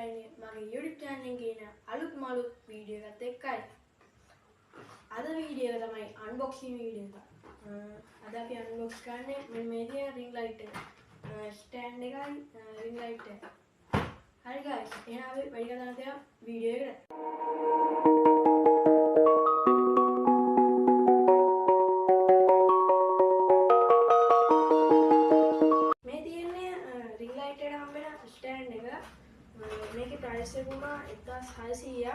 ආයනේ මගේ YouTube channel එකේ ඉන අලුත් මලුත් වීඩියෝ එකත් එක්කයි. අද වීඩියෝ එක තමයි unboxing වීඩියෝ එක. අද අපි unbox කරන්නේ මේ තියෙන ring light එක. stand එකයි ring light එක. හරි guys, එහෙනම් අපි වැඩි කතා නැතිව වීඩියෝ එකට. මේ තියෙන්නේ ring light එකට හම්බෙන stand එක. මේකේ price එක වුණා 1600ක්.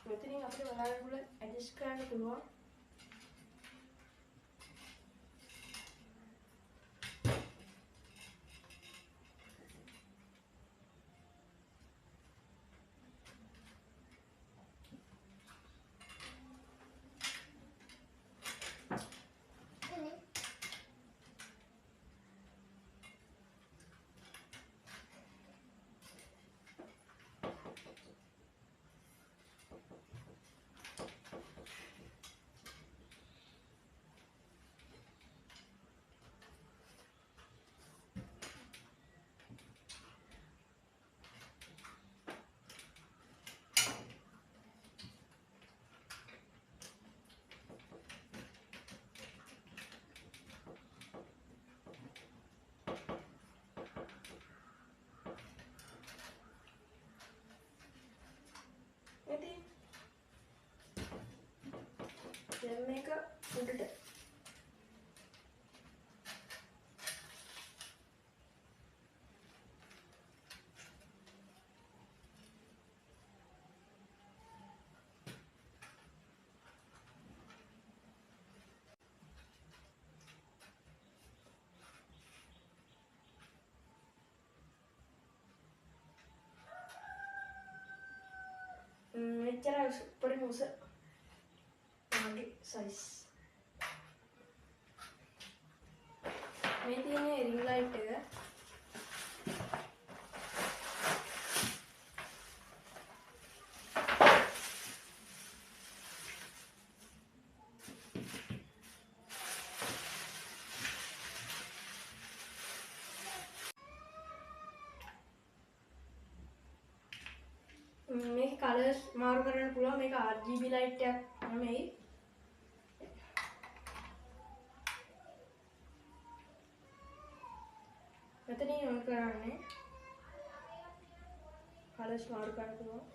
මෙතනින් අපිට බලන්න ඇඩ්ජස්ට් කරන්න පුළුවන්. දැන් මේක උඩට මෙච්චර උඩින් උස මගේ size. මේ තියෙන්නේ ring light එක. මේක කලර්ස් මාරු කරන්න පුළුවන්. මේක RGB light එකක් නෙමෙයි. මෙතනින් on කරන්නේ කලර්ස් මාරු කරන්න පුළුවන්.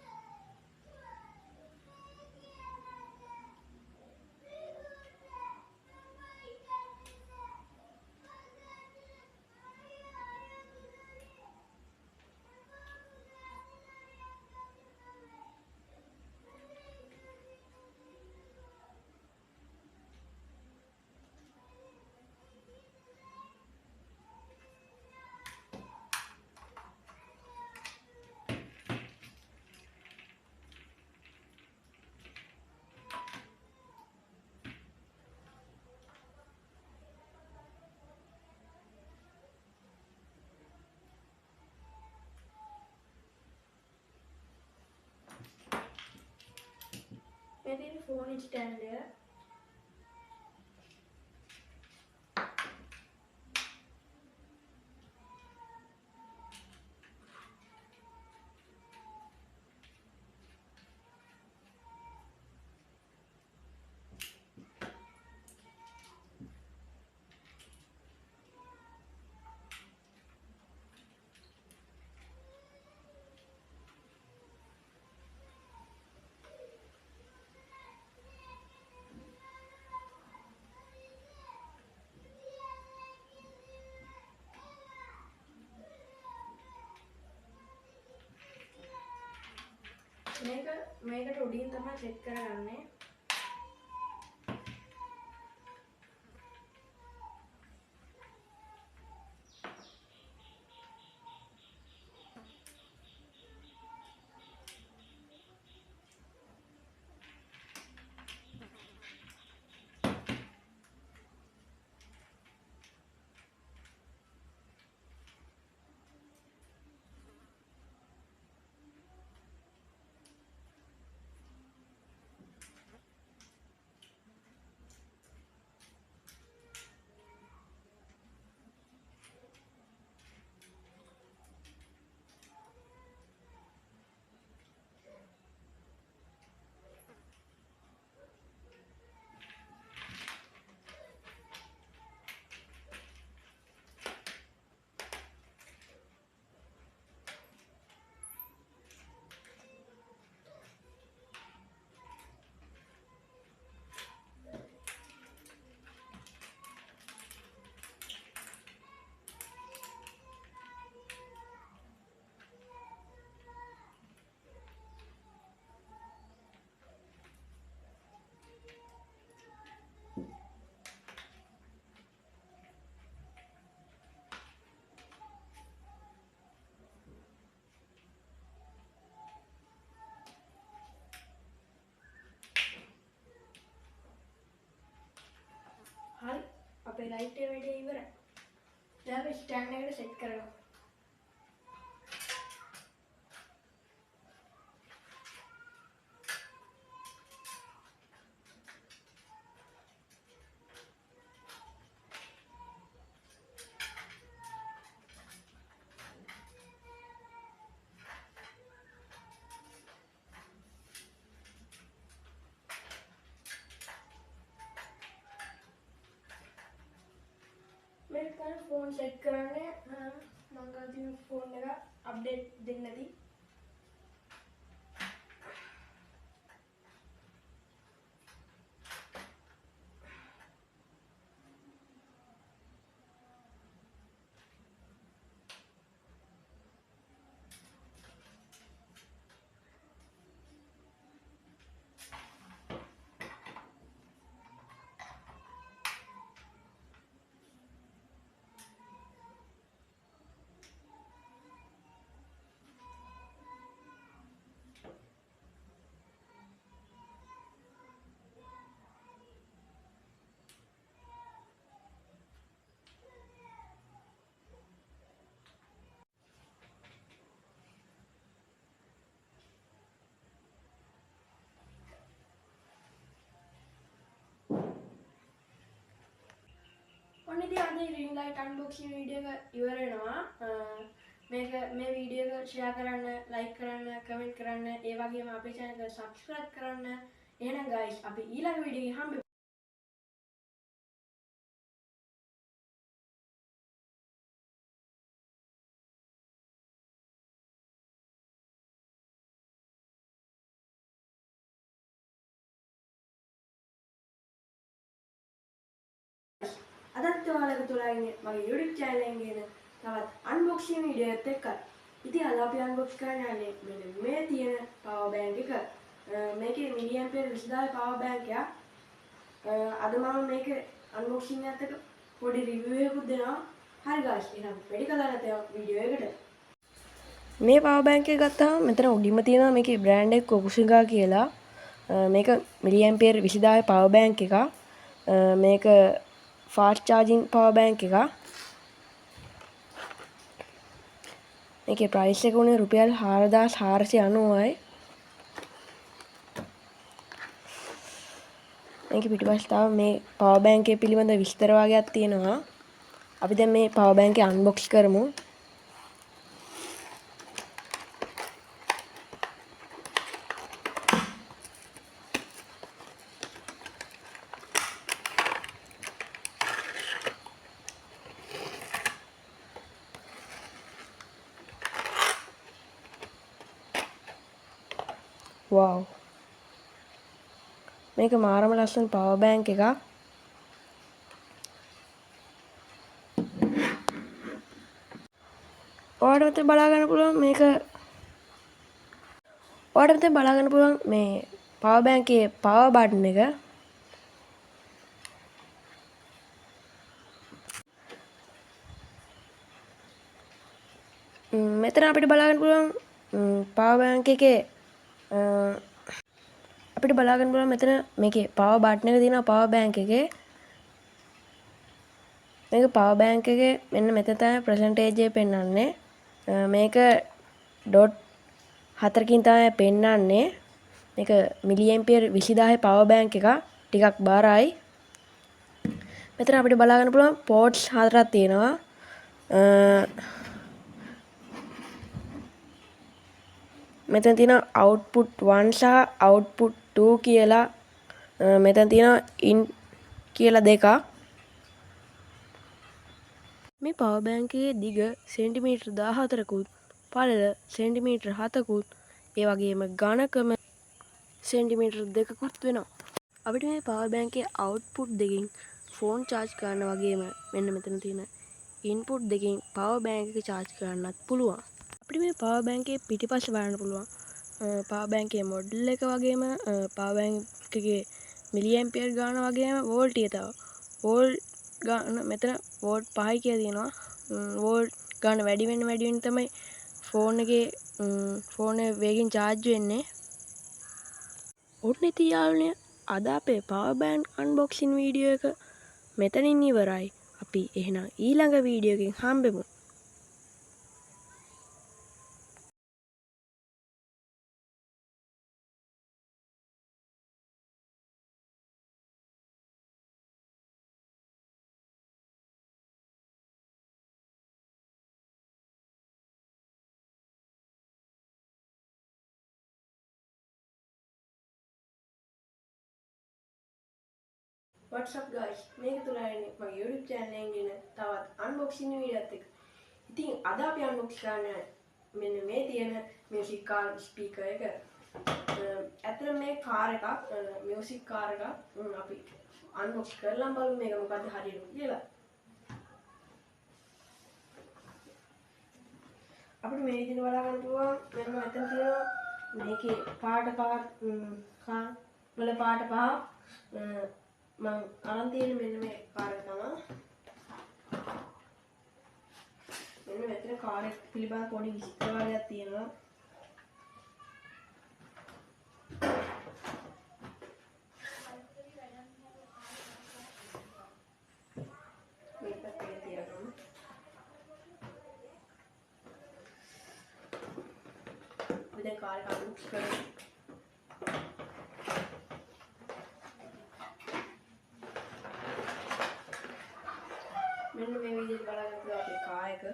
මේ තියෙන phone stand එක. මේකට උඩින් තමයි සෙට් කරගන්නේ. ලයිට් එක වැඩේ ඉවරයි. දැන් අපි ස්ටෑන්ඩ් එකට සෙට් කරගමු. मैं कल फोन सेट करने मंगाती हूँ फोन मेरा अपडेट देने दी ඔන්න ඉතින් අද ring light unboxing video එක ඉවර වෙනවා. මේ වීඩියෝ එක share කරන්න, like කරන්න, comment කරන්න, ඒ වගේම අපේ channel එක subscribe කරන්න. එහෙනම් guys අපි ඊළඟ වීඩියෝ එකේ හම්බෙමු. අදත් ඔයාලා තුලා ඉන්නේ මගේ YouTube channel එකෙන් ගෙන තවත් unboxing video එකත් එක්ක. ඉතින් අද අපි unbox කරන්න යන්නේ මෙන්න මේ තියෙන power bank එක. මේකේ milliampere 20000 power bank එකක්. අද මම මේක unboxing එකත් එක්ක පොඩි review එකකුත් දෙනවා. හරි guys එහෙනම් වැඩි කතා නැතේ video එකට. මේ power bank එක ගත්තාම මෙතන උඩින්ම තියෙනවා මේකේ brand එක Kokushika කියලා. මේක milliampere 20000 power bank එකක්. මේක fast charging power bank එක. මේකේ price එක උනේ රුපියල් 4490යි. මේකේ පිටිපස්සේ තව මේ power bank එක පිළිබඳ විස්තර වගේක් තියෙනවා. අපි දැන් මේ power bank එක unbox කරමු. wow මේක මාරම ලස්සන power bank එකක්. ඔයාලට මෙතන බලා ගන්න පුළුවන් මේක ඔයාලට මෙතන බලා ගන්න පුළුවන් මේ power bank එකේ power button එක. මෙතන අපිට බලා ගන්න පුළුවන් power bank එකේ අපිට බලා ගන්න පුළුවන් මෙතන මේකේ power button එක තියෙනවා power bank එකේ. මේක power bank එකේ මෙන්න මෙතන තමයි percentage එක පෙන්වන්නේ. මේක .4කින් තමයි පෙන්වන්නේ. මේක milliampere 20000 power bank එකක්. ටිකක් බරයි. මෙතන අපිට බලා ගන්න පුළුවන් ports 4ක් තියෙනවා. මෙතන තියෙනවා output 1 සහ output 2 කියලා. මෙතන තියෙනවා in කියලා දෙකක්. මේ power bank එකේ දිග සෙන්ටිමීටර් 14කුත් පළල සෙන්ටිමීටර් 7කුත් ඒ වගේම ඝනකම සෙන්ටිමීටර් 2කුත් වෙනවා. අපිට මේ power bank එකේ output දෙකකින් phone charge කරන්න වගේම මෙන්න මෙතන තියෙන input දෙකකින් power bank එක charge කරන්නත් පුළුවන්. අපිට මේ power bank එකේ පිටිපස්ස බලන්න පුළුවන්. power bank එකේ model එක වගේම power bank එකේ milliampere ගාන වගේම volt එක තව. volt ගාන මෙතන volt 5යි කියලා තියෙනවා. volt ගාන වැඩි වෙන්න තමයි phone එකේ phone එක වේගෙන් charge වෙන්නේ. ඔන්න ඉතින් යාළුවනේ අද අපේ power bank unboxing video එක මෙතනින් ඉවරයි. අපි එහෙනම් ඊළඟ වීඩියෝ එකකින් හම්බෙමු. What's up guys? මේක තුලන්නේ මගේ YouTube channel එකෙන් ගෙන තවත් unboxing වීඩියෝ එකක්. ඉතින් අද අපි unbox කරන්නේ මෙන්න මේ තියෙන music car speaker එක. ඇත්තට මේ කාර් එකක් music car එකක් අපි unbox කරලා බලමු මේක මොකද්ද හරියට කියලා. අපිට මේ විදිහට බලා ගන්න පුළුවන් මෙන්න මෙතන තියෙනවා මේකේ පාට වල පාට පහ මම අරන් තියෙන්නේ මෙන්න මේ කාර් එක තමයි. මෙන්න මෙතන කාර් එක පිළිබඳ පොඩි විස්තර වර්ගයක් තියෙනවා. මේක පැත්තේ තියගමු. අපි දැන් කාර් එක අන්බොක්ස් කරමු. මෙන්න මේ විදිහට බලන්න පුළුවන් අපේ කාර් එක.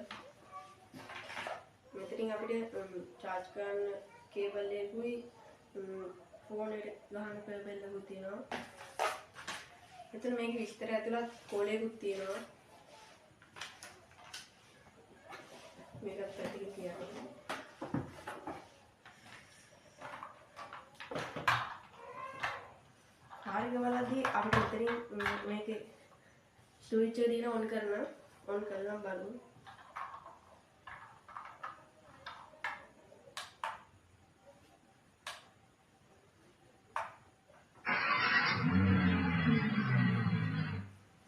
මෙතනින් අපිට charge කරන්න කේබල් එකකුයි ෆෝන් එකට ගහන්න කේබල් එකකුත් තියෙනවා. මෙතන මේක විස්තර ඇතුළත් කෝලයකුත් තියෙනවා. මේකත් පැත්තකින් තියන්න. කාර් එක බලද්දී අපිට මෙතනින් මේකේ ස්විච් එක දින ඔන් කරලා බලමු.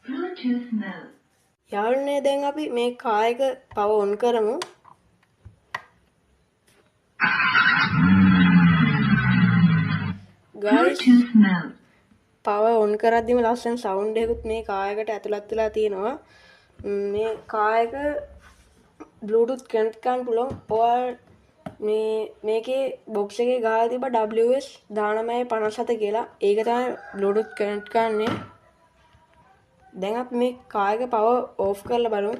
Bluetooth mode. යාළුවනේ දැන් අපි මේ කාර් එක පවර් ඔන් කරමු. Bluetooth mode. පවර් ඔන් කරද්දිම ලස්සන සවුන්ඩ් එකකුත් මේ කාර් එකට ඇතුළත් වෙලා තියෙනවා. මේ කාර් එක Bluetooth කනෙක්ට් කරන්න පුළුවන්. ඔයාලා මේකේ බොක්ස් එකේ ගහලා තිබ්බ WS1957 කියලා. ඒක තමයි Bluetooth කනෙක්ට් කරන්නේ. දැන් අපි මේ කාර් එක පවර් ඕෆ් කරලා බලමු.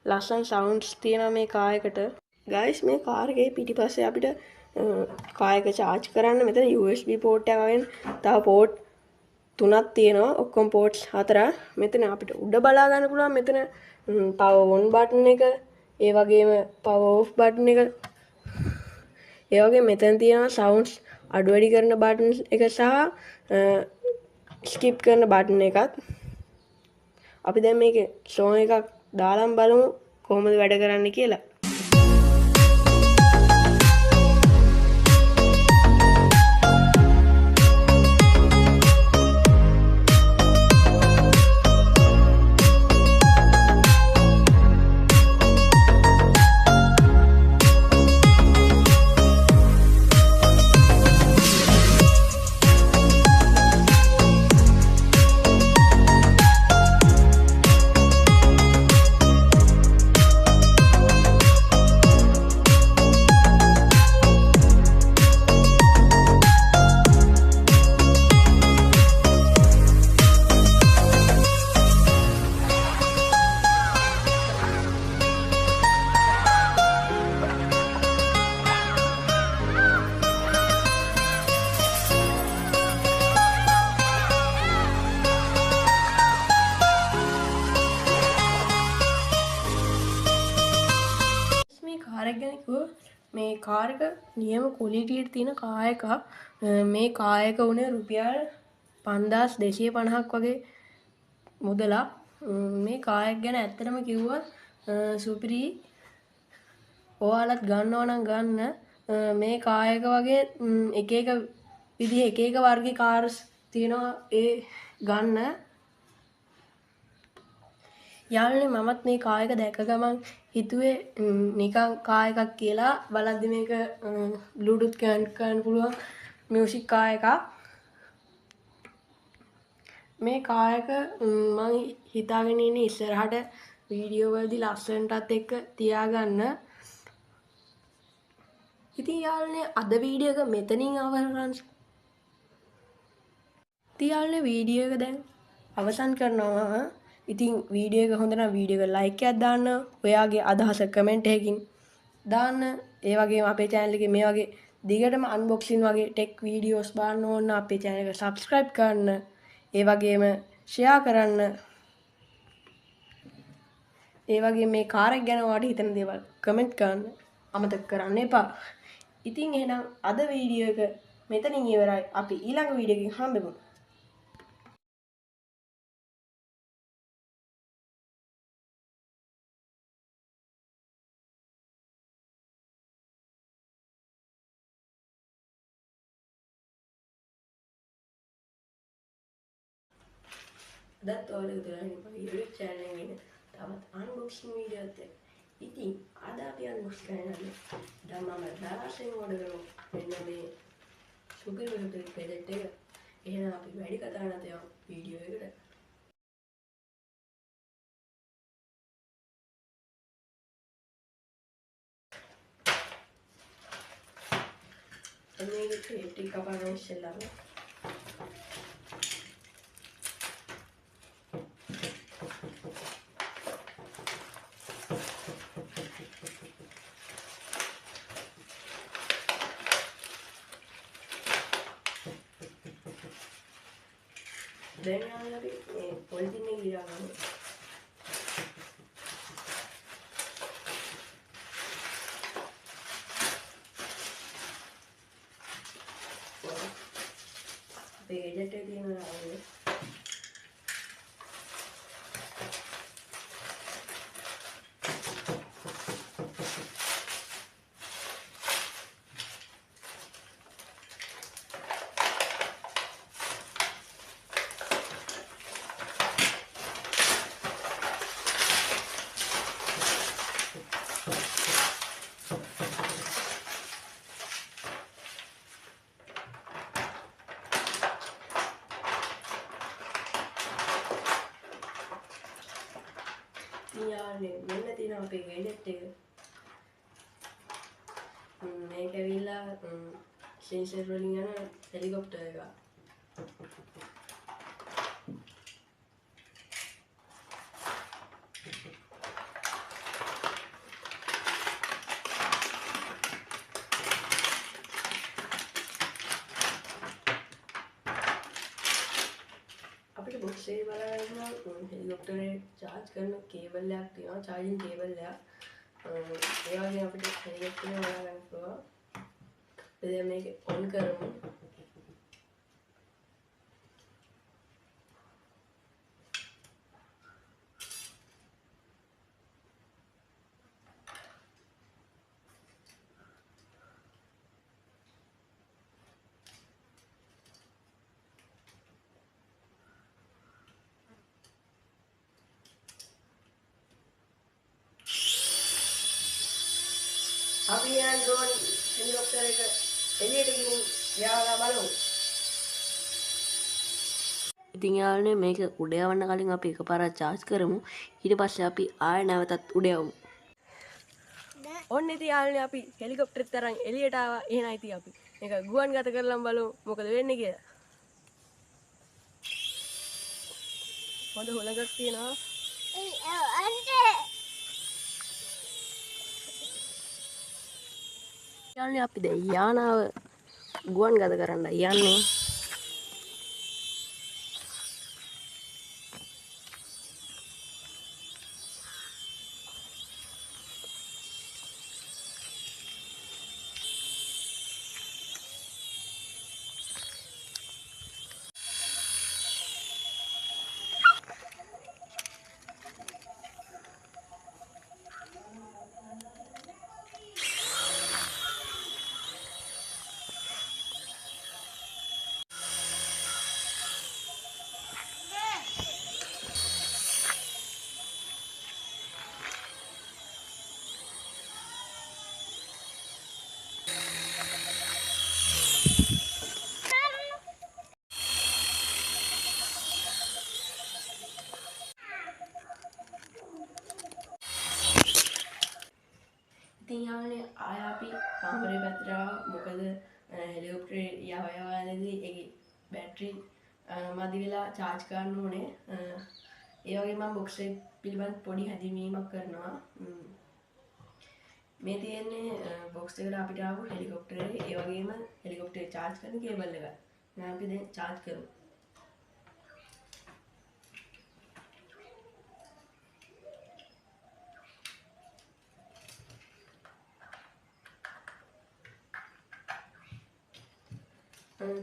ලස්සන සවුන්ඩ්ස් තියෙනවා මේ කාර් එකට. guys මේ කාර් එකේ පිටිපස්සේ අපිට කාර් එක charge කරන්න මෙතන USB port එකක් වගේ තව port 3ක් තියෙනවා. ඔක්කොම ports 4. මෙතන අපිට උඩ බලා ගන්න පුළුවන් මෙතන power on button එක, ඒ වගේම power off button එක. ඒ වගේම මෙතන තියෙනවා sounds අඩු වැඩි කරන button එක සහ skip කරන button එකක්. අපි දැන් මේකේ song එකක් දාලා බලමු කොහොමද වැඩ කරන්නේ කියලා. මේ කාර් එක නියම ක්වොලිටියට තියෙන කාර් එකක්. මේ කාර් එක උනේ රුපියල් 5250ක් වගේ මුදලක්. මේ කාර් එක ගැන ඇත්තටම කිව්වොත් සුපිරි. ඔයාලත් ගන්නවා නම් ගන්න. මේ කාර් එක වගේ එක එක විදිහ එක එක වර්ගයේ කාර්ස් තියෙනවා. ඒ ගන්න. යාළුවනේ මමත් මේ කාර් එක දැක්ක ගමන් හිතුවේ නිකන් කාර් එකක් කියලා. බලද්දි මේක Bluetooth කනෙක්ට් කරන්න පුළුවන් මියුසික් කාර් එකක්. මේ කායක මං හිතාගෙන ඉන්නේ ඉස්සරහට වීඩියෝ වලදී ලස්සනටත් එක්ක තියාගන්න. ඉතින් යාළුවනේ අද වීඩියෝ එක මෙතනින් අවසන්. ඉතින් යාළුවනේ වීඩියෝ එක දැන් අවසන් කරනවා. ඉතින් වීඩියෝ එක හොඳ නම් වීඩියෝ එක ලයික් එකක් දාන්න. ඔයාගේ අදහස කමෙන්ට් එකකින් දාන්න. ඒ වගේම අපේ channel එකේ මේ වගේ දිගටම අන්බොක්සින් වගේ ටෙක් වීඩියෝස් බලන්න ඕන නම් අපේ channel එක subscribe කරන්න. ඒ වගේම ෂෙයා කරන්න. ඒ වගේ මේ කාර් එක ගැන ඔයාලට හිතන දේවල් කමෙන්ට් කරන්න අමතක කරන්න එපා. ඉතින් එහෙනම් අද වීඩියෝ එක මෙතනින් ඉවරයි. අපි ඊළඟ වීඩියෝ එකකින් හම්බෙමු. අදත් ඔයාලට දුරන්නේ මගේ YouTube channel එකේ තවත් unboxing වීඩියෝ එකක්. ඉතින් අද අපි unbox කරන්නේ ධම්මම දාර්ශනික මොඩල් මෙන්න මේ සුගර් වලට පැලට් එක. එහෙනම් අපි වැඩි කතා නැත යමු වීඩියෝ එකට. මේක ටික කපාගෙන ඉස්සෙල්ලාම දැන් අපි මේ පොලිතින් එක ගියා ගමු. අපේ එජෙට් එකේ තියෙන ආවේ යාළුවනේ මෙන්න තියෙනවා අපේ ගැජට් එක. මේක ඇවිල්ලා සෙන්සර් වලින් යන හෙලිකොප්ටර් එක. අපිට බොක්ස් එකේ බලන්න හෙලිකොප්ටරේ charge කරන කේබල් එකක් තියෙනවා, charging කේබල් එකක්. ඒ වගේ අපිට හෙලිකොප්ටරේ බලන්න පුළුවන්. අපි දැන් මේක on කරමු. අපි යන ඩ්‍රෝන් හෙලිකොප්ටර් එක එළියට ගිහින් යාලා බලමු. ඉතින් යාළුවනේ මේක උඩ යවන්න කලින් අපි එකපාරක් charge කරමු. ඊට පස්සේ අපි ආයෙ නැවතත් උඩ යමු. ඔන්න ඉතින් යාළුවනේ අපි හෙලිකොප්ටරෙත් අරන් එළියට ආවා. එහෙනම් ඉතින් අපි මේක ගුවන් ගත කරලා බලමු මොකද වෙන්නේ කියලා. හොඳ හුලඟක් තියෙනවා. යාළුවනේ අපි දැන් යානාව ගුවන් ගත කරන්න යන්නේ. ඉතින් යාළුවනේ ආය අපි කාමරේ පැත්තට ආවා. මොකද හෙලිකොප්ටරේ යවයවාදී ඒකේ බැටරි මදි වෙලා charge කරන්න ඕනේ. ඒ වගේ මම බොක්ස් එක පිළිබඳ පොඩි හැඳින්වීමක් කරනවා. මේ තියෙන්නේ බොක්ස් එකට අපිට ආපු හෙලිකොප්ටරේ ඒ වගේම හෙලිකොප්ටරේ charge කරන කේබල් එක. දැන් අපි දැන් charge කරමු.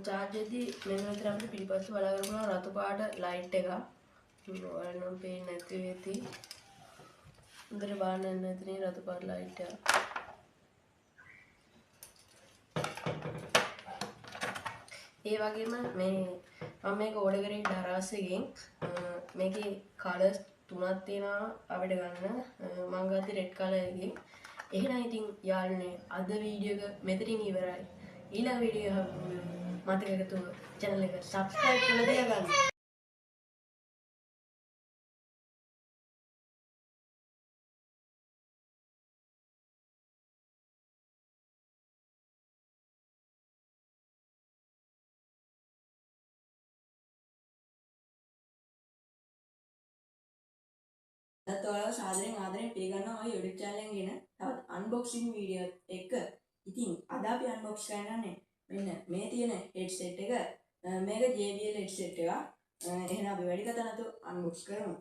charge වෙද්දී මෙන්න මෙතන අපිට පිටිපස්ස බලා ගන්න පුළුවන් රතු පාට ලයිට් එක. ඔයාලට නම් පේන්නේ නැති වෙති. හොඳට බලන්න එතන රතු පාට ලයිට් එක. ඒ වගේම මේ මම මේක ඕඩර් කරේ දරාස් එකෙන්. මේකේ කලර්ස් 3ක් තියෙනවා අපිට ගන්න. මම ගත්තේ රෙඩ් කලර් එකකින්. එහෙනම් ඉතින් යාළුවනේ අද වීඩියෝ එක මෙතනින් ඉවරයි. ඊළඟ වීඩියෝ එක මතක එකතු channel එක subscribe කරලා තියාගන්න. අදත් ඔයාලව සාදරයෙන් ආදරයෙන් පිළිගන්නවා ඔය YouTube channel එකෙන් ගෙන තවත් unboxing වීඩියෝ එක. ඉතින් අද අපි unbox කරන්නේ මෙන්න මේ තියෙන headset එක. මේක JBL headset එක. එහෙනම් අපි වැඩි කතා නැතුව unbox කරමු.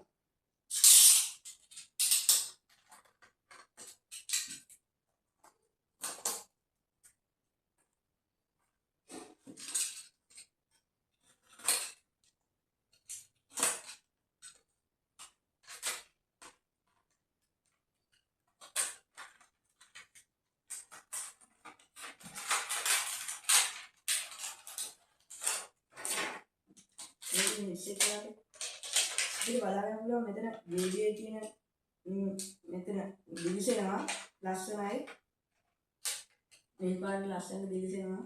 headset එක අපිට බලාගන්න පුළුවන් මෙතන JBL කියන මෙතන දිලිසෙනවා ලස්සනයි. මේ පාට ලස්සන දිලිසෙනවා.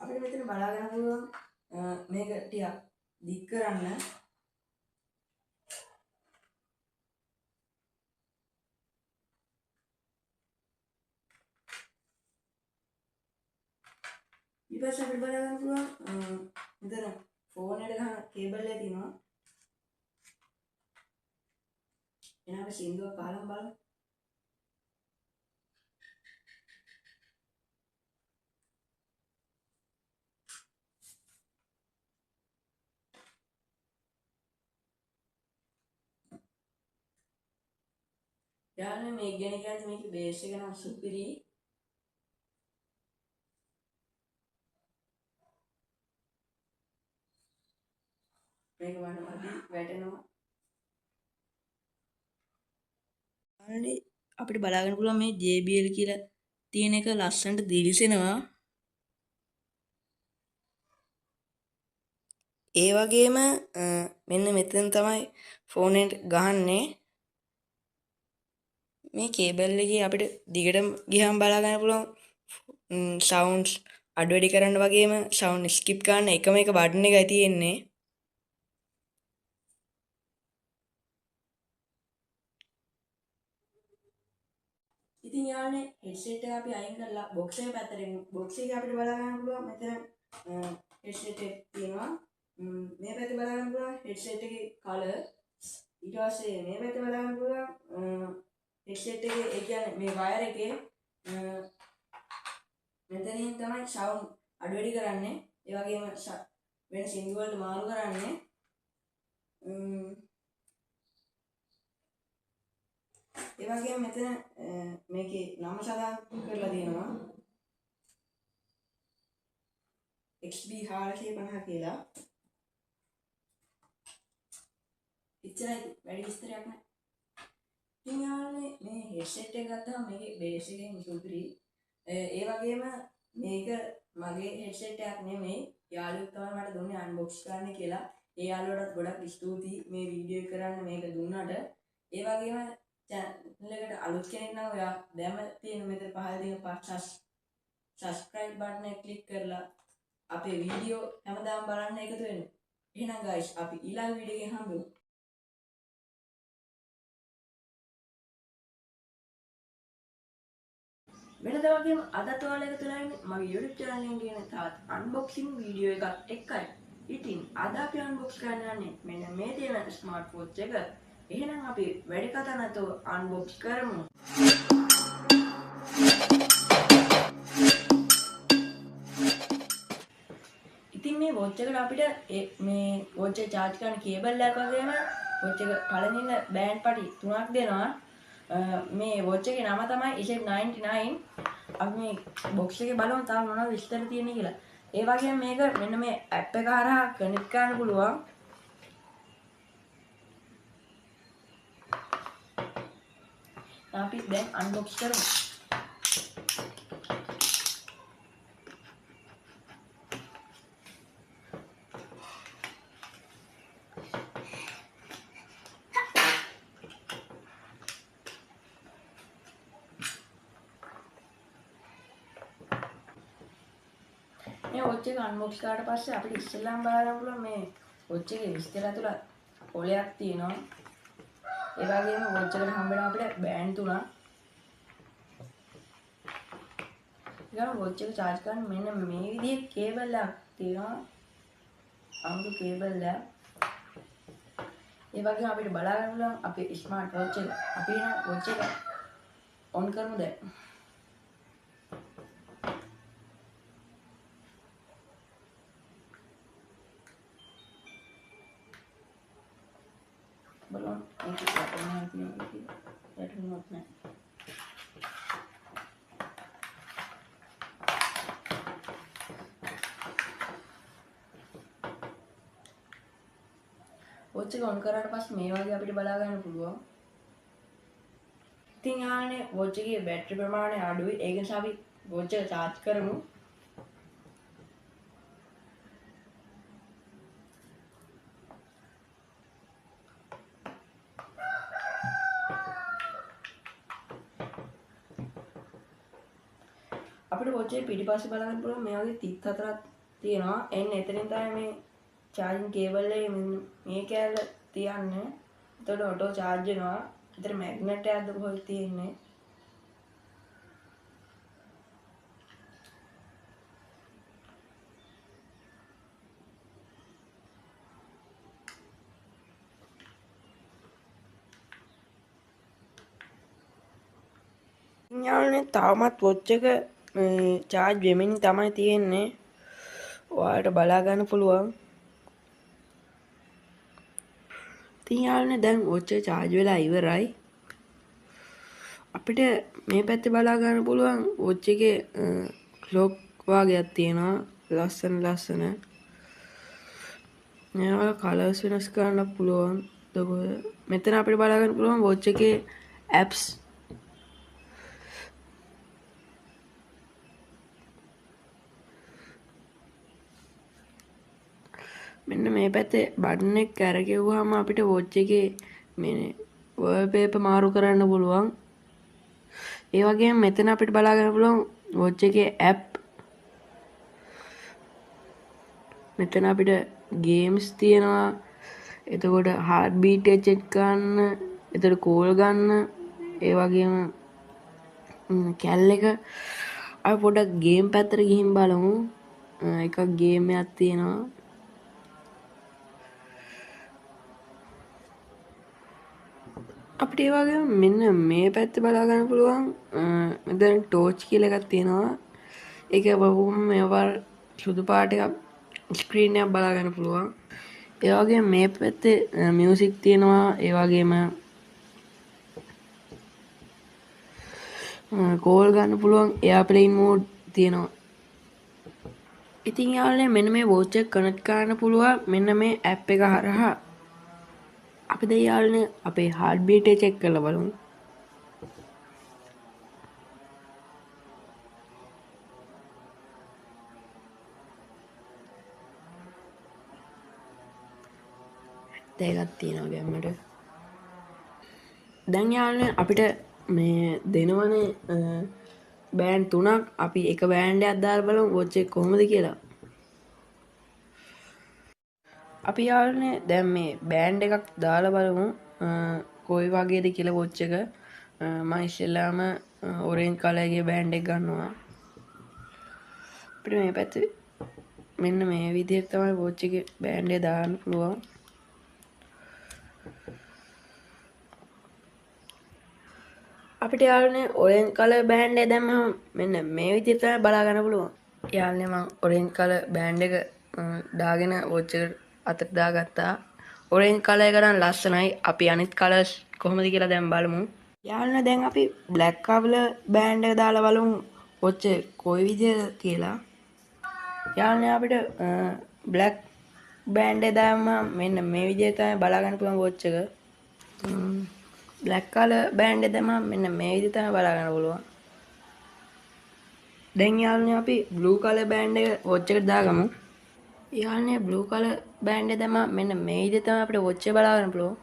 අපිට මෙතන බලාගන්න පුළුවන් මේක ටිකක් දික් කරන්න. ඊපස්සේ අපිට බලාගන්න පුළුවන් මෙතන ෆෝන් එකට ගහන කේබල් එක තියෙනවා. එහෙනම් අපි සින්දුවක් අහලා බලමු. යාළුවනේ මේක ගැන කියන්නේ මේකේ බේස් එක නම් සුපිරි. මේක වඩ මදි වැටෙනවා. යාළුවනේ අපිට බලාගන්න පුළුවන් මේ JBL කියලා තියෙන එක ලස්සනට දිලිසෙනවා. ඒ වගේම මෙන්න මෙතන තමයි ෆෝන් එකට ගහන්නේ. මේ කේබල් එකේ අපිට දිගටම ගියාම බලා ගන්න පුළුවන් සවුන්ඩ්ස් අඩු වැඩි කරන්න වගේම සවුන්ඩ් ස්කිප් කරන්න එකම එක බටන් එකයි තියෙන්නේ. ඉතින් යාළුවනේ headset එක අපි අයින් කරලා box එක පැත්තට එමු. box එකේ අපිට බලා ගන්න පුළුවන් මෙතන headset එක තියෙනවා. මේ පැත්තේ බලා ගන්න පුළුවන් headset එකේ color. ඊට පස්සේ මේ පැත්තේ බලා ගන්න පුළුවන් headset එකේ ඒ කියන්නේ මේ wire එකේ මෙතනින් තමයි sound අඩු වැඩි කරන්නේ. ඒ වගේම වෙන සින්දු වලට මාරු කරන්නේ. ඒ වගේම මෙතන මේකේ නම සඳහන් කරලා තියෙනවා XB 450 කියලා. ඉච්චරයි වැඩි විස්තරයක් නැහැ. ඉතින් යාළුවනේ මේ headset එක ගත්තාම මේකේ බේස් එකෙන් සුපිරි. ඒ වගේම මේක මගේ headset එකක් නෙමෙයි. යාළුවෙක් තමයි මට දුන්නේ unbox කරන්න කියලා. ඒ යාළුවාටත් ගොඩක් ස්තුතියි මේ වීඩියෝ එක කරන්න මේක දුන්නාට. ඒ වගේම channel එකට අලුත් කෙනෙක් නම් ඔයා දැම තියෙන මෙතන පහළ තියෙන subscribe button එක click කරලා අපේ වීඩියෝ හැමදාම බලන්න එකතු වෙන්න. එහෙනම් guys අපි ඊළඟ වීඩියෝ එකෙන් හම්බෙමු. වෙනද වගේම අදත් ඔයාලා එකතු වෙලා ඉන්නේ මගේ YouTube channel එකෙන් තියෙන තවත් unboxing වීඩියෝ එකක් එක්කයි. ඉතින් අද අපි unbox කරන්න යන්නේ මෙන්න මේ තියෙන smart watch එක. එහෙනම් අපි වැඩි කතා නැතුව unbox කරමු. ඉතින් මේ watch එකට අපිට මේ watch එක charge කරන cable එකක් වගේම watch එක පළඳින band පටි 3ක් දෙනවා. මේ watch එකේ නම තමයි Z99. අපි මේ box එකේ බලමු තාම මොනවද විස්තර තියෙන්නේ කියලා. ඒ වගේම මේක මෙන්න මේ app එක හරහා connect කරන්න පුළුවන්. අපි දැන් unbox කරමු. මේ watch එක unbox කරාට පස්සේ අපිට ඉස්සෙල්ලාම බලන්න පුළුවන් මේ watch එකේ විස්තර ඇතුළත් පොලයක් තියෙනවා. ඒ වගේම watch එකට හම්බ වෙනවා අපිට බෑන්ඩ් 3ක්. ඊළඟ watch එක charge කරන්න මෙන්න මේ විදිහේ කේබල් එකක් තියෙනවා. අමුතු කේබල් එකක්. ඒ වගේම අපිට බලා ගන්න පුළුවන් අපේ ස්මාර්ට් watch එක. අපි එන watch එක on කරමු දැන්. බලන්න ඒක කොහොමද තියෙන්නේ කියලා. වැටුණොත් නැහැ. watch එක on කරාට පස්සේ මේ වගේ අපිට බලා ගන්න පුළුවන්. ඉතින් යානේ watch එකේ බැටරි ප්‍රමාණය අඩුයි. ඒක නිසා අපි watch එක charge කරමු. අපිට watch එකේ පිටිපස්සේ බලා ගන්න පුළුවන් මේ වගේ 34ක් තියෙනවා. එන්න එතනින් තමයි මේ charging cable එකේ මේ කෑල්ල තියන්නේ. එතකොට auto charge වෙනවා. ඒතර magnet එකක්ද කොහෙද තියෙන්නේ? යාළුවනේ තාමත් watch එක charge වෙමින් තමයි තියෙන්නේ. ඔයාලට බලා ගන්න පුළුවන්. ඉතින් යාළුවනේ දැන් watch එක charge වෙලා ඉවරයි. අපිට මේ පැත්තේ බලා ගන්න පුළුවන් watch එකේ clock වගේක් තියෙනවා. ලස්සන. මේවා කලර්ස් වෙනස් කරන්න පුළුවන්. මෙතන අපිට බලා ගන්න පුළුවන් watch එකේ apps. මෙන්න මේ පැත්තේ බටන් එක කරගෙවුවාම අපිට watch එකේ මේ wallpaper මාරු කරන්න පුළුවන්. ඒ වගේම මෙතන අපිට බලා ගන්න පුළුවන් watch එකේ app. මෙතන අපිට games තියෙනවා. එතකොට heartbeat එක check කරන්න, එතකොට call ගන්න, ඒ වගේම කැල් එක. අපි පොඩ්ඩක් game පැත්තට ගිහින් බලමු. එකක් game එකක් තියෙනවා. අපිට ඒ වගේම මෙන්න මේ පැත්තේ බලා ගන්න පුළුවන් මෙතන torch කියලා එකක් තියෙනවා. ඒක බහුවම මේවා සුදු පාට එකක් ස්ක්‍රීන් එකක් බලා ගන්න පුළුවන්. ඒ වගේම මේ පැත්තේ මියුසික් තියෙනවා. ඒ වගේම කෝල් ගන්න පුළුවන් එයාප්ලේන් මෝඩ් තියෙනවා. ඉතින් යාළුවනේ මෙන්න මේ watch එක කනෙක්ට් කරන්න පුළුවන් මෙන්න මේ app එක හරහා. අපි දැන් යාළුවනේ අපේ heart beat එක check කරලා බලමු. දෙකක් තියෙනවා ගැම්මට. දැන් යාළුවනේ අපිට මේ දෙනවනේ බෑන්ඩ් 3ක් අපි එක බෑන්ඩ් එකක් දාලා බලමු වොච් එක කොහොමද කියලා. අපි යාළුවනේ දැන් මේ බෑන්ඩ් එකක් දාලා බලමු කොයි වගේද කියලා වොච් එක. මම ඉස්සෙල්ලාම ඔරෙන්ජ් කලර් එකේ බෑන්ඩ් එක ගන්නවා. අපිට මේ පැත්තේ මෙන්න මේ විදිහට තමයි වොච් එකේ බෑන්ඩ් එක දාන්න පුළුවන්. අපිට යාළුවනේ ඔරෙන්ජ් කලර් බෑන්ඩ් එක දැම්මම මෙන්න මේ විදිහට තමයි බලා ගන්න පුළුවන්. යාළුවනේ මම ඔරෙන්ජ් කලර් බෑන්ඩ් එක දාගෙන වොච් එක අතට දාගත්තා. ඔරෙන්ජ් කලර් එක නම් ලස්සනයි. අපි අනිත් කලර්ස් කොහොමද කියලා දැන් බලමු. යාළුවනේ දැන් අපි බ්ලැක් කලර් බෑන්ඩ් එක දාලා බලමු වොච් එක කොයි විදිහද කියලා. යාළුවනේ අපිට බ්ලැක් බෑන්ඩ් එක දාන්න මෙන්න මේ විදිහට තමයි බලා ගන්න පුළුවන් වොච් එක. බ්ලැක් කලර් බෑන්ඩ් එක දැම්මම මෙන්න මේ විදිහට තමයි බලා ගන්න පුළුවන්. දැන් යාළුවනේ අපි බ්ලූ කලර් බෑන්ඩ් එක වොච් එකට දාගමු. යාළුවනේ බ්ලූ කලර් බෑන්ඩ් එක දැම්මම මෙන්න මේ විදිහට තමයි අපිට වොච් එක බලා ගන්න පුළුවන්.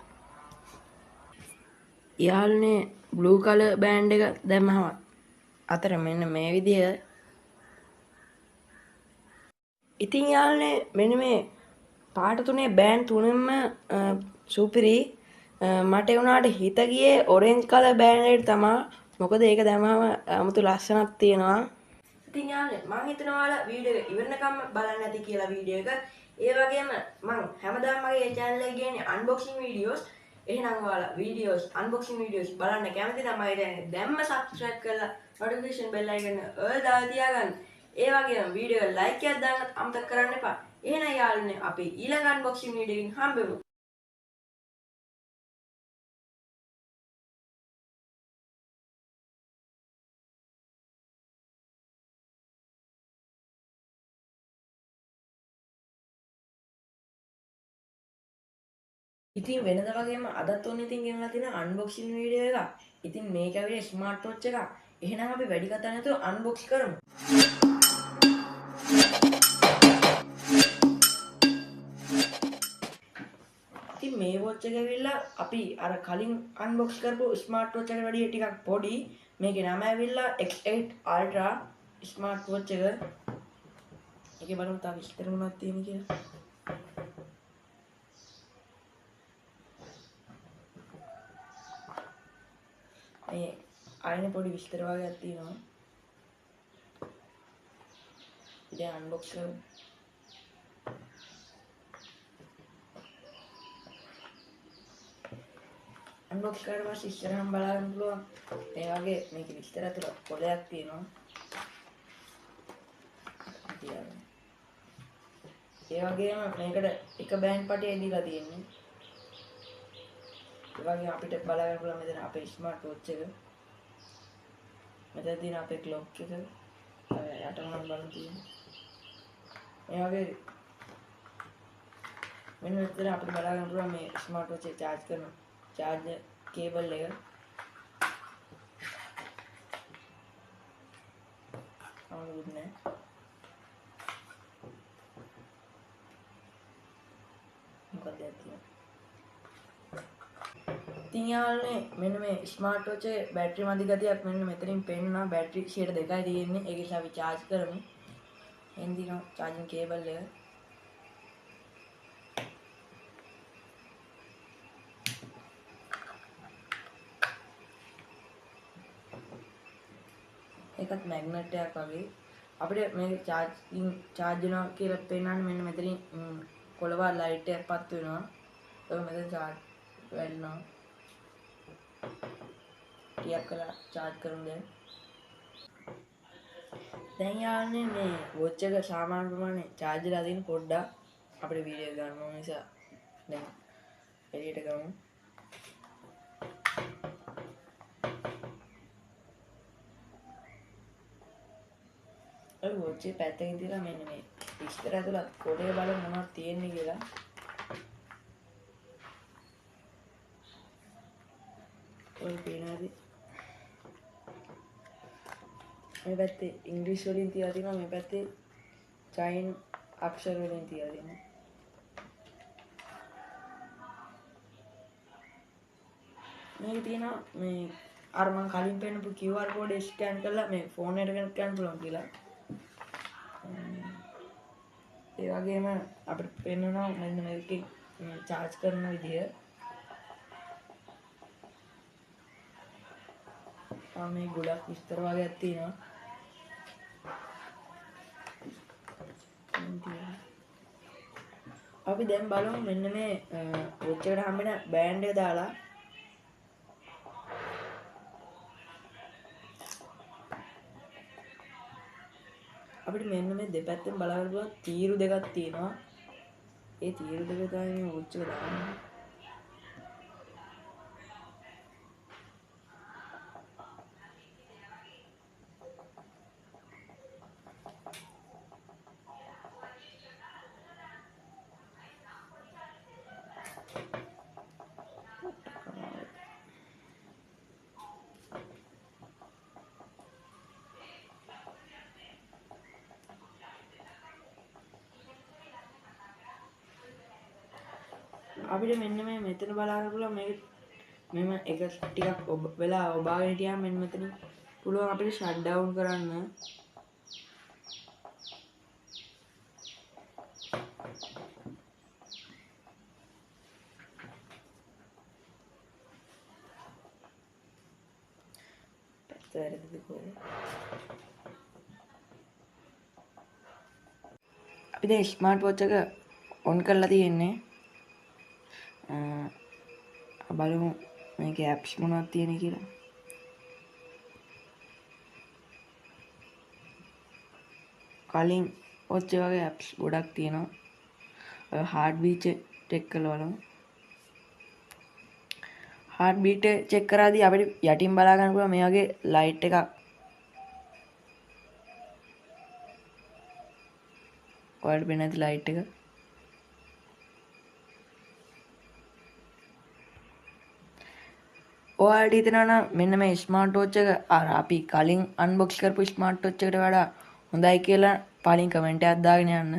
යාළුවනේ බ්ලූ කලර් බෑන්ඩ් එක දැම්මම අතර මෙන්න මේ විදිය. ඉතින් යාළුවනේ මෙන්න මේ පාට තුනේ බෑන්ඩ් තුනෙන්ම සුපිරි. මට උනාට හිත ගියේ ඔරෙන්ජ් කලර් බෑන්ඩ් එකට තමයි. මොකද ඒක දැම්මම 아무තු ලස්සනක් තියෙනවා. ඉතින් යාළුවනේ මම හිතනවා ඔයාලා වීඩියෝ එක ඉවරනකම් බලන්න ඇති කියලා වීඩියෝ එක. ඒ වගේම මම හැමදාම මගේ channel එකේ ගේන්නේ unboxing videos. එහෙනම් ඔයාලා videos unboxing videos බලන්න කැමති නම් මගේ channel එක දැම්ම subscribe කරලා notification bell icon එක all දාලා තියාගන්න. ඒ වගේම වීඩියෝ එක like එකක් දාන්න අමතක කරන්න එපා. එහෙනම් යාළුවනේ අපි ඊළඟ unboxing video එකකින් හම්බෙමු. ඉතින් වෙනද වගේම අදත් ඔන්න ඉතින් ගෙනලා තියෙන unboxing වීඩියෝ එකක්. ඉතින් මේක ඇවිල්ලා ස්මාර්ට් වොච් එකක්. එහෙනම් අපි වැඩි කතා නැතුව unbox කරමු. ඉතින් මේ වොච් එක ඇවිල්ලා අපි අර කලින් unbox කරපු ස්මාර්ට් වොච් එකට වැඩිය ටිකක් පොඩි. මේකේ නම ඇවිල්ලා X8 Ultra ස්මාර්ට් වොච් එක. ඒකේ බලමු තා විස්තර මොනවද තියෙන්නේ කියලා. මේ ආයෙත් පොඩි විස්තර වගේක් තියෙනවා. ඉතින් අන්බොක්ස් කරමු. අන්බොක්ස් කරලා පස්සේ ඉස්සරහම බලන්න පුළුවන්. ඒ වගේ මේක විස්තර ඇතුළ පොලයක් තියෙනවා. ඒ වගේම මේකට එක බෑන්ඩ් පටිය දීලා තියෙන්නේ. ඒ වගේම අපිට බලන්න පුළුවන් මෙතන අපේ ස්මාර්ට් වොච් එක. මෙතන තියෙන අපේ ක්ලොක් එක. යට නම් බලන්න තියෙනවා. ඒ වගේ මෙන්න මෙතන අපිට බලන්න පුළුවන් මේ ස්මාර්ට් වොච් එක charge කරන charger cable එක. අවුත් නෑ. මොකක්ද තියෙන්නේ? ඉතින් යාළුවනේ මෙන්න මේ ස්මාර්ට් වොච් එකේ බැටරි මදි ගතියක් මෙන්න මෙතනින් පෙන්වනවා. බැටරි 2%යි තියෙන්නේ. ඒක නිසා අපි charge කරමු. එන් දිනවා charging cable එක. ඒකත් මැග්නට් එකක් වගේ. අපිට මේක charge වෙනවා කියලා පෙන්වන්නේ මෙන්න මෙතනින් කොළවල් ලයිට් එකක් පත් වෙනවා. ඒක මෙතන charge වෙනවා. ටිකක් කළා charge කරමු දැන්. දැන් යාළුවනේ මේ වොච් එක සාමාන්‍ය ප්‍රමාණය charge වෙලා තියෙන පොඩ්ඩක් අපිට වීඩියෝ ගන්න ඕන නිසා දැන් එළියට ගමු. අර වොච් එක පැත්තකින් තියලා මෙන්න මේ විස්තර ඇතුළත් කොටේ බලමු මොනවද තියෙන්නේ කියලා. ඔය පේනවාද? මේ පැත්තේ ඉංග්‍රීසි වලින් තියලා තියෙනවා. මේ පැත්තේ චයින අක්ෂර වලින් තියලා තියෙනවා. මේක තියෙනවා මේ අර මම කලින් පෙන්නපු QR කෝඩ් ස්කෑන් කරලා මේ ෆෝන් එකට කනෙක්ට් කරන්න පුළුවන් කියලා. ඒ වගේම අපිට පෙන්වනවා මෙන්න මේකේ චාර්ජ් කරන විදිය. මේ ගොඩක් විස්තර වගේක් තියෙනවා. අපි දැන් බලමු මෙන්න මේ වොච් එකට හම්බෙන බෑන්ඩ් එක දාලා අපිට මෙන්න මේ දෙපැත්තෙන් බලන්න පුළුවන් තීරු දෙකක් තියෙනවා. ඒ තීරු දෙක තමයි මේ වොච් එක දාන්නේ. අපිට මෙන්න මේ මෙතන බලන්න පුළුවන් මේක මෙම එක ටිකක් වෙලා ඔබාගෙන හිටියාම මෙන්න මෙතන පුළුවන් අපිට ෂට් ඩවුන් කරන්න. අපි දැන් ස්මාර්ට් වොච් එක ඔන් කරලා තියෙන්නේ. බලමු මේකේ ඇප්ස් මොනවද තියෙන්නේ කියලා. කලින් වොච් එක වගේ ඇප්ස් ගොඩක් තියෙනවා. ඔය හાર્ට් බීට් චෙක් කරලා බලමු. හાર્ට් බීට් චෙක් කරාදී අපිට යටින් බලා ගන්න පුළුවන් මේ වගේ ලයිට් එකක්. ඔයාලට පේන්නේ නැති ලයිට් එක. ඔයාලට හිතෙනවා නම් මෙන්න මේ ස්මාර්ට් වොච් එක අර අපි කලින් අන්බොක්ස් කරපු ස්මාර්ට් වොච් එකට වඩා හොඳයි කියලා පලින් කමෙන්ට් එකක් දාගෙන යන්න.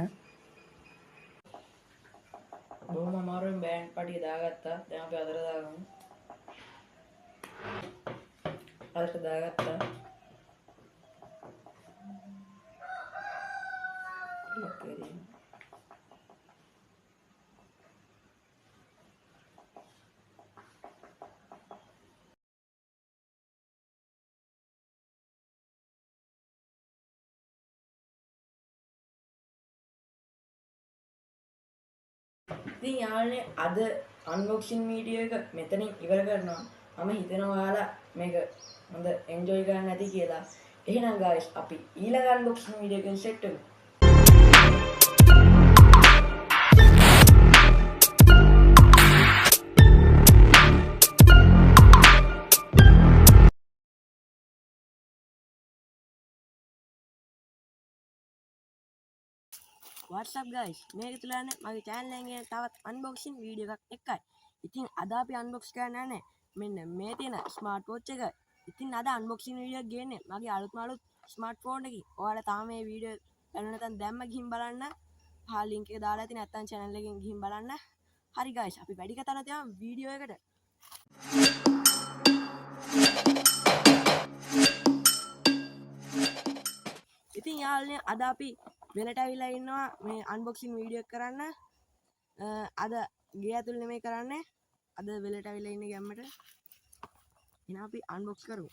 බොහොම අමාරුවෙන් බෑන්ඩ් පටිය දාගත්තා. දැන් අපි අතට දාගමු. අතට දාගත්තා. ලොක් කරේ. ඉතින් යාළුවනේ අද අන්බොක්සින් වීඩියෝ එක මෙතනින් ඉවර කරනවා. මම හිතනවා ඔයාලා මේක හොඳ එන්ජොයි කරන්න ඇති කියලා. එහෙනම් guys අපි ඊළඟ අන්බොක්සින් වීඩියෝ එකෙන් සෙට් වෙමු. What's up guys? මේක තුලන්නේ මගේ channel එකේ තවත් unboxing වීඩියෝ එකක් එකයි. ඉතින් අද අපි unbox කරන්න යන්නේ මෙන්න මේ තියෙන smart watch එක. ඉතින් අද unboxing වීඩියෝ එක ගේන්නේ මගේ අලුත්ම අලුත් smartphone එකකින්. ඔයාලා තාම මේ වීඩියෝ බලන්න නැත්නම් දැම්ම ගිහින් බලන්න. හා link එක දාලා ඇති නැත්නම් channel එකෙන් ගිහින් බලන්න. හරි guys අපි වැඩි කතා නැති යමු වීඩියෝ එකට. ඉතින් යාළුවනේ අද අපි වෙලට ඇවිල්ලා ඉන්නවා මේ අන්බොක්සින් වීඩියෝ එක කරන්න. අද ගේ ඇතුළේ නෙමෙයි කරන්නේ. අද වෙලට ඇවිල්ලා ඉන්නේ ගැම්මට. එහෙනම් අපි අන්බොක්ස් කරමු.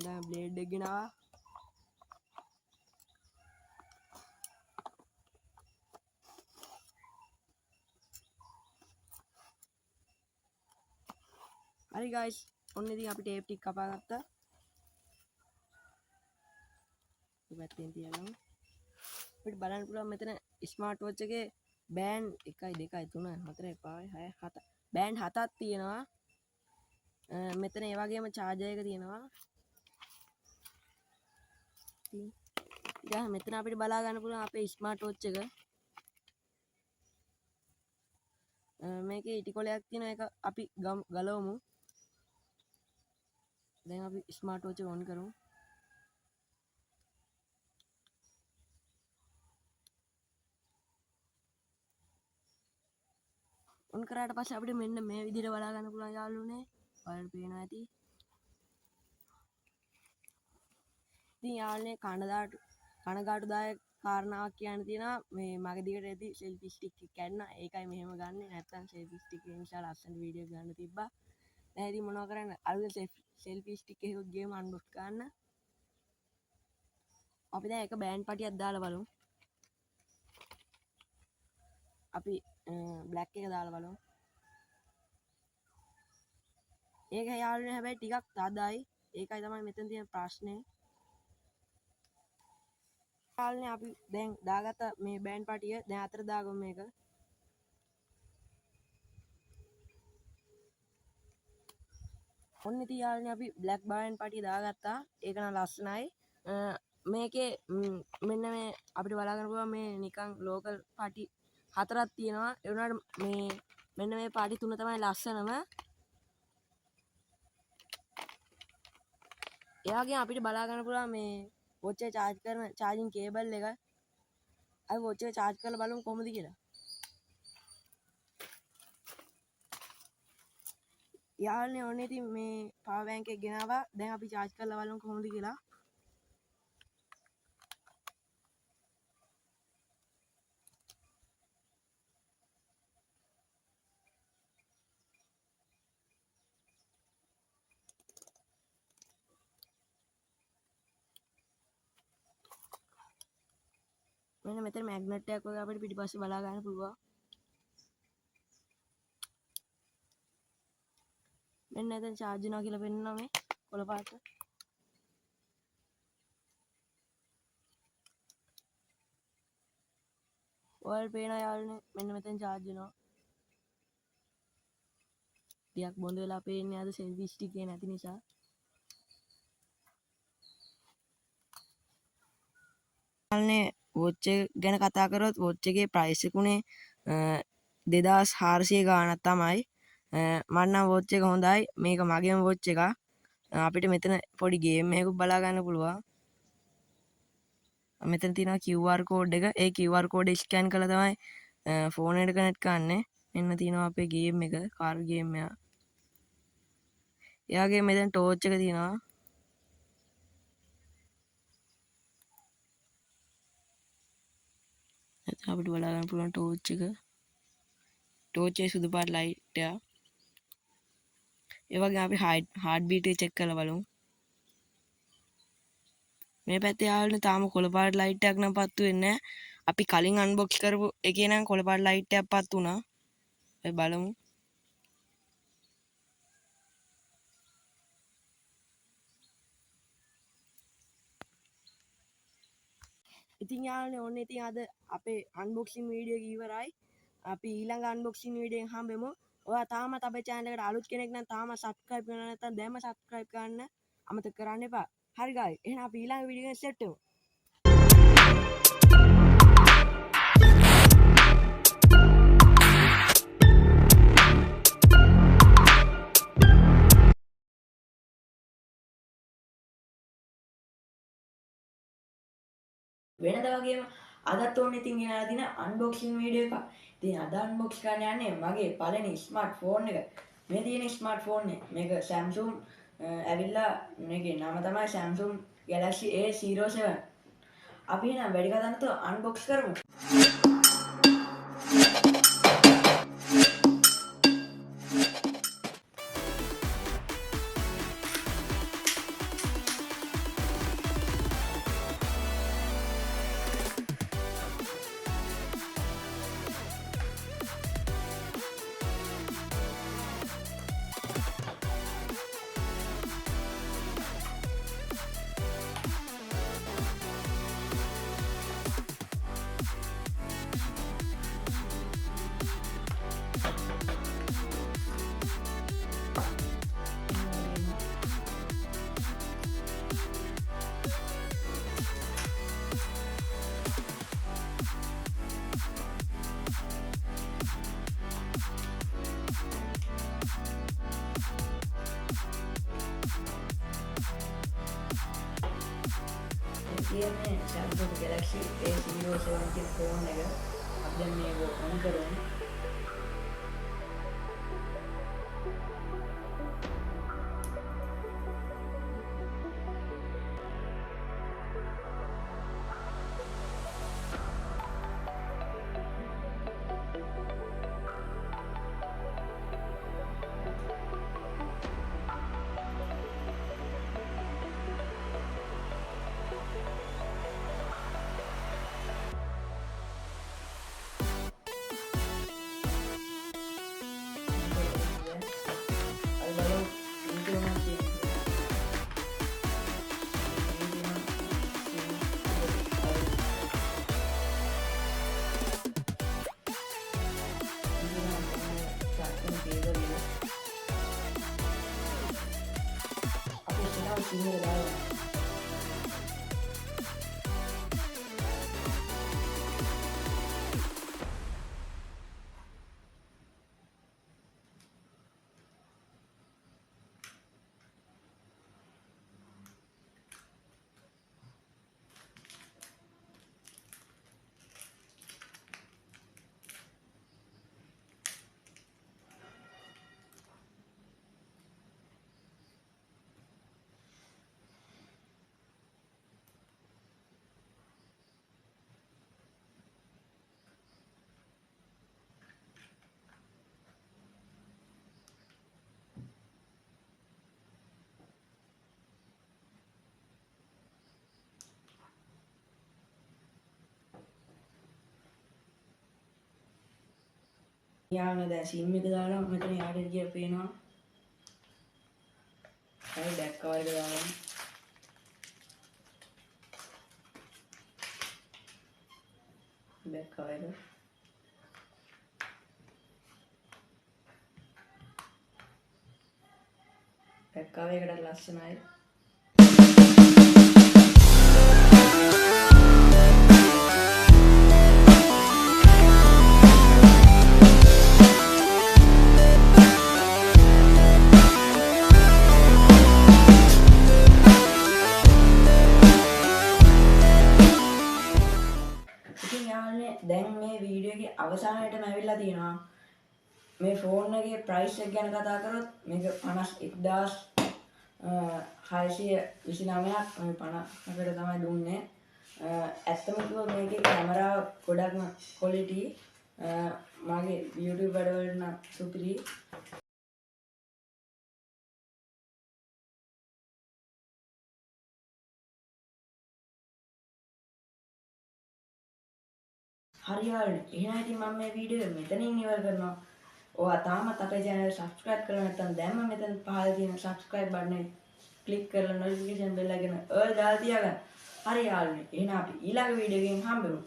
දැන් බ්ලේඩ් එක ගෙනාවා. හරි guys ඔන්න ඉතින් අපි ටේප් ටික කපා ගත්තා. පැත්තෙන් තියනවා. අපිට බලන්න පුළුවන් මෙතන ස්මාර්ට් වොච් එකේ බෑන්ඩ් 1 2 3 4 5 6 7 බෑන්ඩ් 7ක් තියෙනවා. මෙතන ඒ වගේම charger එක තියෙනවා. ඉතින් මෙතන අපිට බලා ගන්න පුළුවන් අපේ ස්මාර්ට් වොච් එක. මේකේ ඉටිකොලයක් තියෙන එක අපි ගලවමු. දැන් අපි ස්මාර්ට් වොච් එක ඔන් කරමු. ඔන් කරාට පස්සේ අපිට මෙන්න මේ විදිහට බලා ගන්න පුළුවන් යාළුවනේ. ඔයාලට පේනවා ඇති. ඉතින් යාළුවනේ කනගාටුදායක කාරණාවක් කියන්න තියෙනවා මේ මගේ දිගට ඇති සෙල්ෆි ස්ටික් එක කැඩුනා. ඒකයි මෙහෙම ගන්නෙ. නැත්තම් සෙල්ෆි ස්ටික් එක නිසා ලස්සන වීඩියෝ ගන්න තිබ්බා. දැන් ඉතින් මොනව කරන්නේ? අලුත් සෙල්ෆි ස්ටික් එකකුත් ගේම අන්බොක්ස් කරන්න. අපි දැන් එක බෑන්ඩ් පටියක් දාලා බලමු. අපි බ්ලැක් එක දාලා බලමු. ඒක යාළුවනේ හැබැයි ටිකක් තදයි. ඒකයි තමයි මෙතන තියෙන ප්‍රශ්නේ. යාළුවනේ අපි දැන් දාගත්ත මේ බෑන්ඩ් පටිය දැන් අතට දාගමු මේක. ඔන්න ඉතින් යාළුවනේ අපි බ්ලැක් බෑන්ඩ් පටිය දාගත්තා. ඒක නම් ලස්සනයි. මේකේ මෙන්න මේ අපිට බලා ගන්න පුළුවන් මේ නිකන් ලෝකල් පටි 4ක් තියෙනවා. ඒ වුණාට මේ මෙන්න මේ පටි 3 තමයි ලස්සනම. ඒ වගේම අපිට බලා ගන්න පුළුවන් මේ වොච් එක charge කරන charging cable එක. අපි වොච් එක charge කරලා බලමු කොහොමද කියලා. යාළුවනේ ඔන්න ඉතින් මේ power bank එක ගෙනාවා. දැන් අපි charge කරලා බලමු කොහොමද කියලා. මෙන්න මෙතන මැග්නට් එකක් වගේ අපිට පිටිපස්සේ බලා ගන්න පුළුවන්. මෙන්න එතන charge වෙනවා කියලා පෙන්නනවා මේ කොළ පාට. ඔයාලට පේනවා යාළුවනේ මෙන්න මෙතන charge වෙනවා. ටිකක් බොඳ වෙලා පේන්නේ අද සෙල්ෆි ස්ටික් එක නැති නිසා. යාළුවනේ වොච් එක ගැන කතා කරොත් වොච් එකේ ප්‍රයිස් එකුනේ 2400 ගාණක් තමයි. මම නම් වොච් එක හොඳයි. මේක මගේම වොච් එකක්. අපිට මෙතන පොඩි ගේම් එකකුත් බලා ගන්න පුළුවන්. මෙතන තියෙනවා QR code එක. ඒ QR code ස්කෑන් කරලා තමයි ෆෝන් එකට කනෙක්ට් කරන්නේ. මෙන්න තියෙනවා අපේ ගේම් එක, කාර් ගේම් එක. ඒ වගේම මෙතන ටෝච් එක තියෙනවා. එතන අපිට බලා ගන්න පුළුවන් ටෝච් එක. ටෝච් එකේ සුදු පාට ලයිට් එක. ඒ වගේ අපි හાર્ට් බීට් එක චෙක් කරලා බලමු. මේ පැත්තේ යාළුවනේ තාම කොළ පාට ලයිට් එකක් නම් පත්තු වෙන්නේ නැහැ. අපි කලින් අන්බොක්ස් කරපු එකේ නම් කොළ පාට ලයිට් එකක් පත්තු වුණා. අපි බලමු. ඉතින් යාළුවනේ ඔන්න ඉතින් අද අපේ අන්බොක්සින් වීඩියෝ එක ඉවරයි. අපි ඊළඟ අන්බොක්සින් වීඩියෝ එකෙන් හම්බෙමු. ඔයා තාමත් අපේ channel එකට අලුත් කෙනෙක් නම් තාම subscribe කරලා නැත්නම් දැන්ම subscribe කරන්න අමතක කරන්න එපා. හරි guys. එහෙනම් අපි ඊළඟ වීඩියෝ එකෙන් සෙට් වෙමු. වෙනද වගේම අදත් ඕනේ ඉතින් ගෙනලා දින අන්බොක්සින් වීඩියෝ එකක්. ඉතින් අද අන්බොක්ස් කරන්න යන්නේ මගේ පළවෙනි ස්මාර්ට් ෆෝන් එක. මේ තියෙන ස්මාර්ට් ෆෝන් එක. මේක Samsung ඇවිල්ලා මේකේ නම තමයි Samsung Galaxy A07. අපි එහෙනම් වැඩි කතා නැතුව අන්බොක්ස් කරමු. කියන්නේ Samsung Galaxy A07 කියන ෆෝන් එක. අපි දැන් මේක ඔන් කරමු. සිම් එක දාලා යාළුවනේ දැන් සිම් එක දාලා මෙතන යාට ගියා පේනවා. හරි බෑක් කවර් එක දාගන්න. බෑක් කවර් එක. බෑක් කවර් එකට ලස්සනයි. දැන් මේ වීඩියෝ එකේ අවසානයටම ඇවිල්ලා තියෙනවා. මේ ෆෝන් එකේ ප්‍රයිස් එක ගැන කතා කරොත් මේක 51629ක් මේ 50කට තමයි දුන්නේ. ඇත්තම කිව්වොත් මේකේ කැමරාව ගොඩක්ම ක්වොලිටි මගේ YouTube වැඩවලට නම් සුපිරි. හරි යාළුවනේ. එහෙනම් ඉතින් මම මේ වීඩියෝ එක මෙතනින් ඉවර කරනවා. ඔයා තාමත් අපේ channel එක subscribe කරලා නැත්නම් දැන්ම මෙතන පහළ තියෙන subscribe button එක click කරලා notification bell එක all දාලා තියාගන්න. හරි යාළුවනේ. එහෙනම් අපි ඊළඟ වීඩියෝ එකෙන් හම්බෙමු.